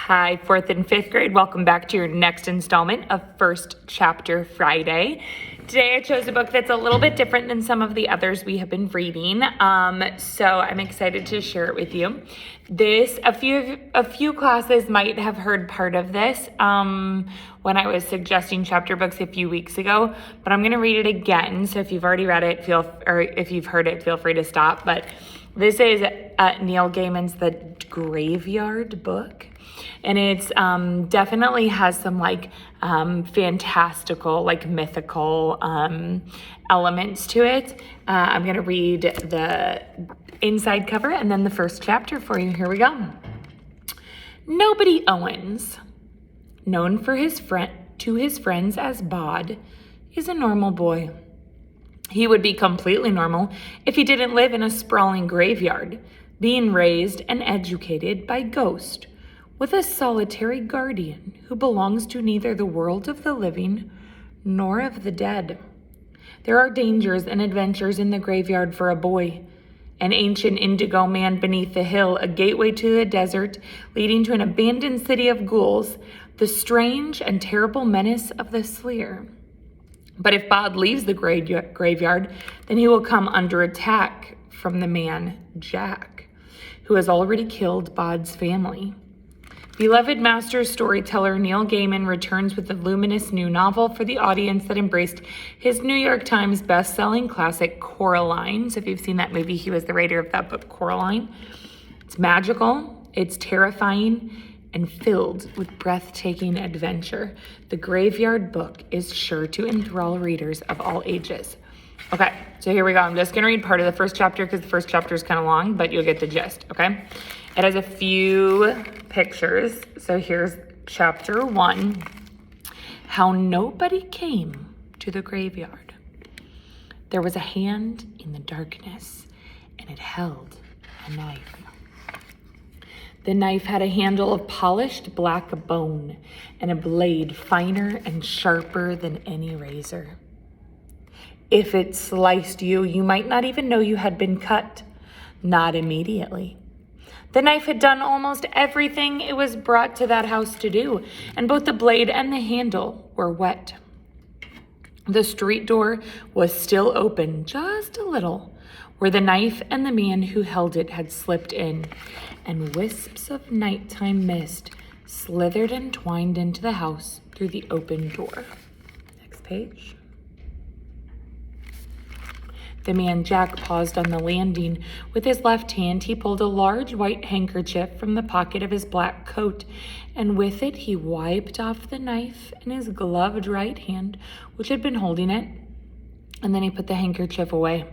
Hi, 4th and 5th grade. Welcome back to your next installment of First Chapter Friday. Today I chose a book that's a little bit different than some of the others we have been reading, so I'm excited to share it with you. A few classes might have heard part of this when I was suggesting chapter books a few weeks ago, but I'm going to read it again. So if you've already read it, if you've heard it, feel free to stop. But this is Neil Gaiman's The Graveyard Book. And it's definitely has some fantastical, mythical elements to it. I'm going to read the inside cover and then the first chapter for you. Here we go. Nobody Owens, known to his friends as Bod, is a normal boy. He would be completely normal if he didn't live in a sprawling graveyard, being raised and educated by Ghost, with a solitary guardian who belongs to neither the world of the living nor of the dead. There are dangers and adventures in the graveyard for a boy. An ancient indigo man beneath the hill, a gateway to the desert leading to an abandoned city of ghouls, the strange and terrible menace of the Sleer. But if Bod leaves the graveyard, then he will come under attack from the man, Jack, who has already killed Bod's family. Beloved master storyteller Neil Gaiman returns with a luminous new novel for the audience that embraced his New York Times best-selling classic Coraline. So if you've seen that movie, he was the writer of that book, Coraline. It's magical, it's terrifying, and filled with breathtaking adventure. The Graveyard Book is sure to enthrall readers of all ages. Okay, so here we go. I'm just going to read part of the first chapter because the first chapter is kind of long, but you'll get the gist, okay? It has a few pictures. So here's chapter 1. How nobody came to the graveyard. There was a hand in the darkness, and it held a knife. The knife had a handle of polished black bone and a blade finer and sharper than any razor. If it sliced you, you might not even know you had been cut. Not immediately. The knife had done almost everything it was brought to that house to do, and both the blade and the handle were wet. The street door was still open, just a little, where the knife and the man who held it had slipped in, and wisps of nighttime mist slithered and twined into the house through the open door. Next page. The man Jack paused on the landing. With his left hand, he pulled a large white handkerchief from the pocket of his black coat, and with it he wiped off the knife in his gloved right hand, which had been holding it, and then he put the handkerchief away.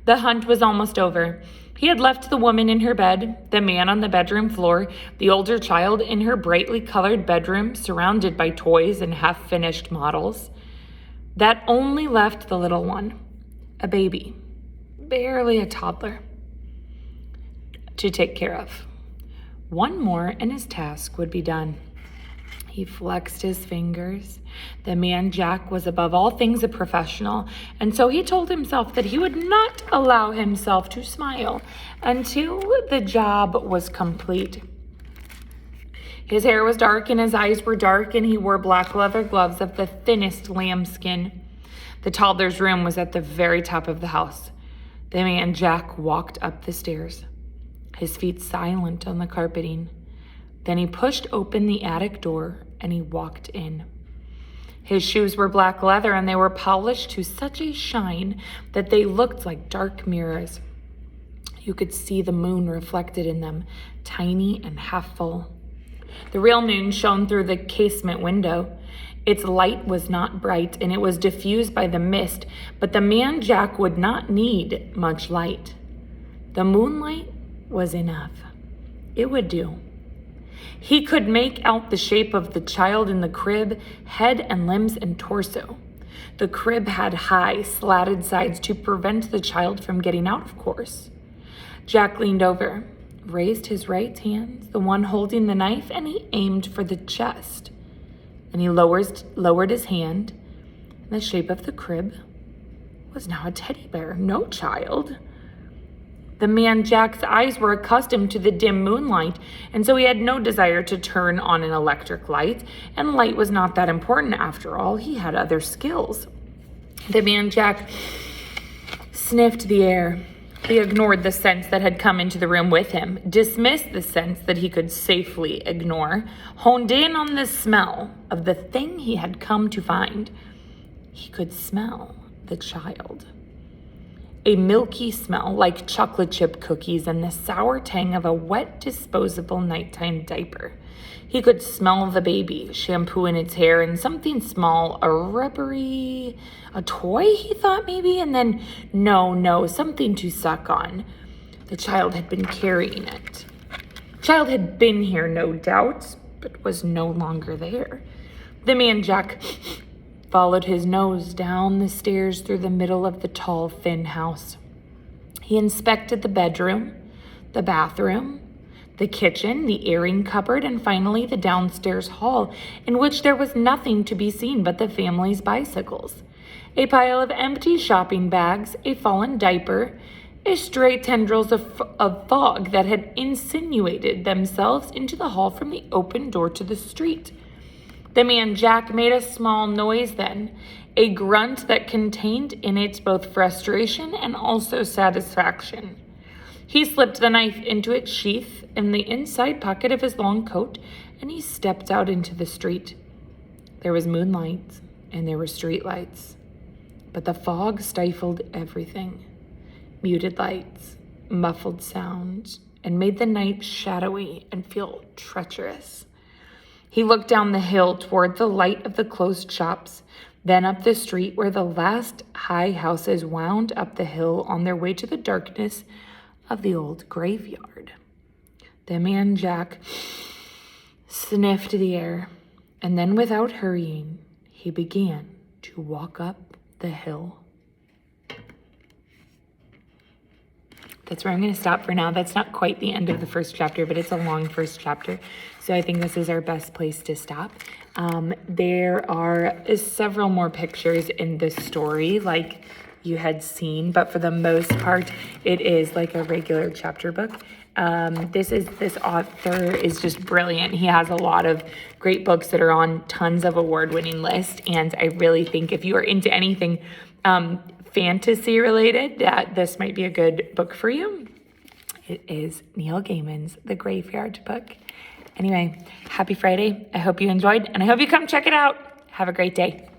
The hunt was almost over. He had left the woman in her bed, the man on the bedroom floor, the older child in her brightly colored bedroom, surrounded by toys and half-finished models. That only left the little one, a baby, barely a toddler, to take care of. One more and his task would be done. He flexed his fingers. The man Jack was above all things a professional, and so he told himself that he would not allow himself to smile until the job was complete. His hair was dark and his eyes were dark, and he wore black leather gloves of the thinnest lambskin. The toddler's room was at the very top of the house. The man Jack walked up the stairs, his feet silent on the carpeting. Then he pushed open the attic door and he walked in. His shoes were black leather and they were polished to such a shine that they looked like dark mirrors. You could see the moon reflected in them, tiny and half full. The real moon shone through the casement window. Its light was not bright and it was diffused by the mist, but the man Jack would not need much light. The moonlight was enough. It would do. He could make out the shape of the child in the crib, head and limbs and torso. The crib had high, slatted sides to prevent the child from getting out, of course. Jack leaned over, raised his right hand, the one holding the knife, and he aimed for the chest. Then he lowered his hand, and the shape of the crib was now a teddy bear, no child. The man Jack's eyes were accustomed to the dim moonlight, and so he had no desire to turn on an electric light, and light was not that important after all. He had other skills. The man Jack sniffed the air. He ignored the scents that had come into the room with him, dismissed the scents that he could safely ignore, honed in on the smell of the thing he had come to find. He could smell the child. A milky smell like chocolate chip cookies and the sour tang of a wet, disposable nighttime diaper. He could smell the baby, shampoo in its hair, and something small, a toy, he thought maybe, and then, no, something to suck on. The child had been carrying it. The child had been here, no doubt, but was no longer there. The man Jack followed his nose down the stairs through the middle of the tall, thin house. He inspected the bedroom, the bathroom, the kitchen, the airing cupboard, and finally the downstairs hall, in which there was nothing to be seen but the family's bicycles, a pile of empty shopping bags, a fallen diaper, stray tendrils of fog that had insinuated themselves into the hall from the open door to the street. The man Jack made a small noise then, a grunt that contained in it both frustration and also satisfaction. He slipped the knife into its sheath in the inside pocket of his long coat, and he stepped out into the street. There was moonlight, and there were street lights, but the fog stifled everything. Muted lights, muffled sound, and made the night shadowy and feel treacherous. He looked down the hill toward the light of the closed shops, then up the street where the last high houses wound up the hill on their way to the darkness of the old graveyard. The man Jack sniffed the air, and then without hurrying, he began to walk up the hill. That's where I'm going to stop for now. That's not quite the end of the first chapter, but it's a long first chapter. So I think this is our best place to stop. There are several more pictures in this story like you had seen, but for the most part, it is like a regular chapter book. This author is just brilliant. He has a lot of great books that are on tons of award-winning lists, and I really think if you are into anything fantasy related, that this might be a good book for you. It is Neil Gaiman's The Graveyard Book. Anyway, happy Friday. I hope you enjoyed, and I hope you come check it out. Have a great day.